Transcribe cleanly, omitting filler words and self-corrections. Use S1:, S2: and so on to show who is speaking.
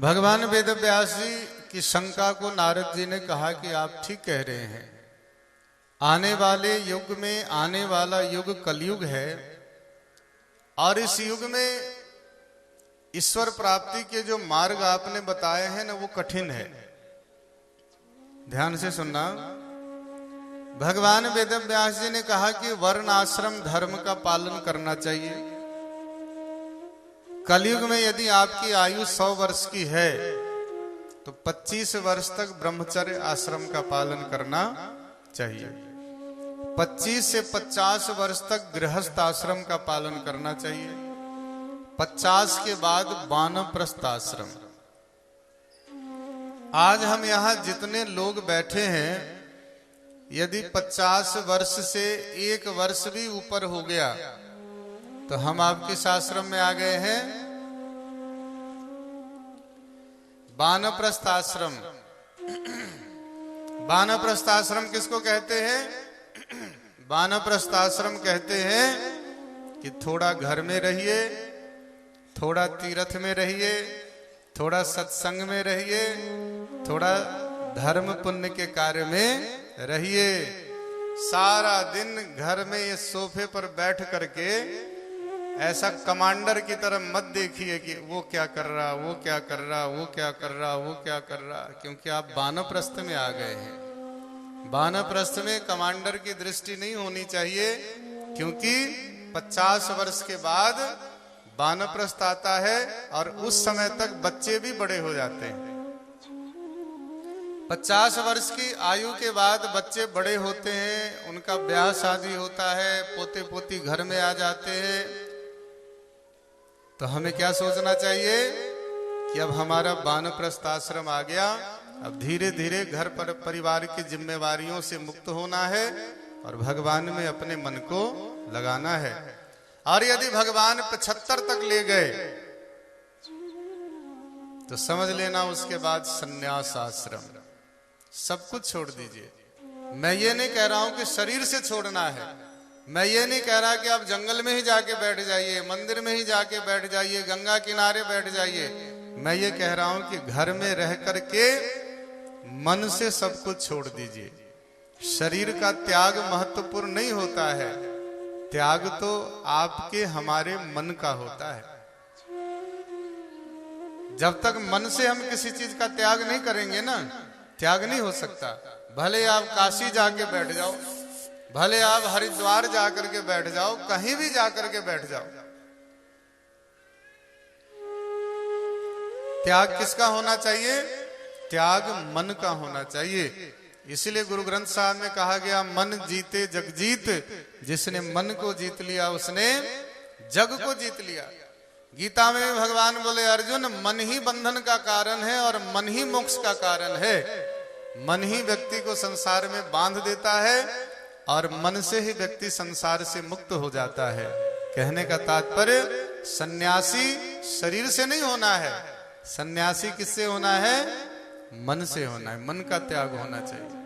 S1: भगवान वेदव्यास जी की शंका को नारद जी ने कहा कि आप ठीक कह रहे हैं, आने वाले युग में आने वाला युग कलयुग है और इस युग में ईश्वर प्राप्ति के जो मार्ग आपने बताए हैं ना वो कठिन है। ध्यान से सुनना। भगवान वेदव्यास जी ने कहा कि वर्ण आश्रम धर्म का पालन करना चाहिए। कलयुग में यदि आपकी आयु 100 वर्ष की है तो 25 वर्ष तक ब्रह्मचर्य आश्रम का पालन करना चाहिए। 25 से 50 वर्ष तक गृहस्थ आश्रम का पालन करना चाहिए। 50 के बाद वानप्रस्थ आश्रम। आज हम यहाँ जितने लोग बैठे हैं, यदि 50 वर्ष से 1 वर्ष भी ऊपर हो गया तो हम आपके आश्रम में आ गए हैं वानप्रस्थ आश्रम। वानप्रस्थ आश्रम किसको कहते हैं? वानप्रस्थ आश्रम कहते हैं कि थोड़ा घर में रहिए, थोड़ा तीर्थ में रहिए, थोड़ा सत्संग में रहिए, थोड़ा धर्म पुण्य के कार्य में रहिए। सारा दिन घर में ये सोफे पर बैठ करके ऐसा कमांडर की तरह मत देखिए कि वो क्या कर रहा, वो क्या कर रहा, वो क्या कर रहा, वो क्या कर रहा, क्योंकि आप वानप्रस्थ में आ गए हैं। वानप्रस्थ में कमांडर की दृष्टि नहीं होनी चाहिए, क्योंकि 50 वर्ष के बाद वानप्रस्थ आता है और उस समय तक बच्चे भी बड़े हो जाते हैं। 50 वर्ष की आयु के बाद बच्चे बड़े होते हैं, उनका ब्याह शादी होता है, पोते पोती घर में आ जाते हैं। तो हमें क्या सोचना चाहिए कि अब हमारा वानप्रस्थ आश्रम आ गया, अब धीरे धीरे घर पर परिवार की जिम्मेवारियों से मुक्त होना है और भगवान में अपने मन को लगाना है। और यदि भगवान 75 तक ले गए तो समझ लेना उसके बाद सन्यास आश्रम, सब कुछ छोड़ दीजिए। मैं ये नहीं कह रहा हूं कि शरीर से छोड़ना है, मैं ये नहीं कह रहा कि आप जंगल में ही जाके बैठ जाइए, मंदिर में ही जाके बैठ जाइए, गंगा किनारे बैठ जाइए। मैं ये कह रहा हूं कि घर में रह करके मन से सब कुछ छोड़ दीजिए। शरीर का त्याग महत्वपूर्ण नहीं होता है, त्याग तो आपके हमारे मन का होता है। जब तक मन से हम किसी चीज का त्याग नहीं करेंगे ना, त्याग नहीं हो सकता। भले आप काशी जाके बैठ जाओ, भले आप हरिद्वार जाकर के बैठ जाओ, कहीं भी जाकर के बैठ जाओ, त्याग किसका होना चाहिए? त्याग मन का होना चाहिए। इसीलिए गुरु ग्रंथ साहब में कहा गया, मन जीते जग जीत, जिसने मन को जीत लिया उसने जग को जीत लिया। गीता में भगवान बोले, अर्जुन मन ही बंधन का कारण है और मन ही मोक्ष का कारण है। मन ही व्यक्ति को संसार में बांध देता है और मन से ही व्यक्ति संसार से मुक्त हो जाता है। कहने का तात्पर्य, सन्यासी शरीर से नहीं होना है, सन्यासी किससे होना है? मन से होना है। मन का त्याग होना चाहिए।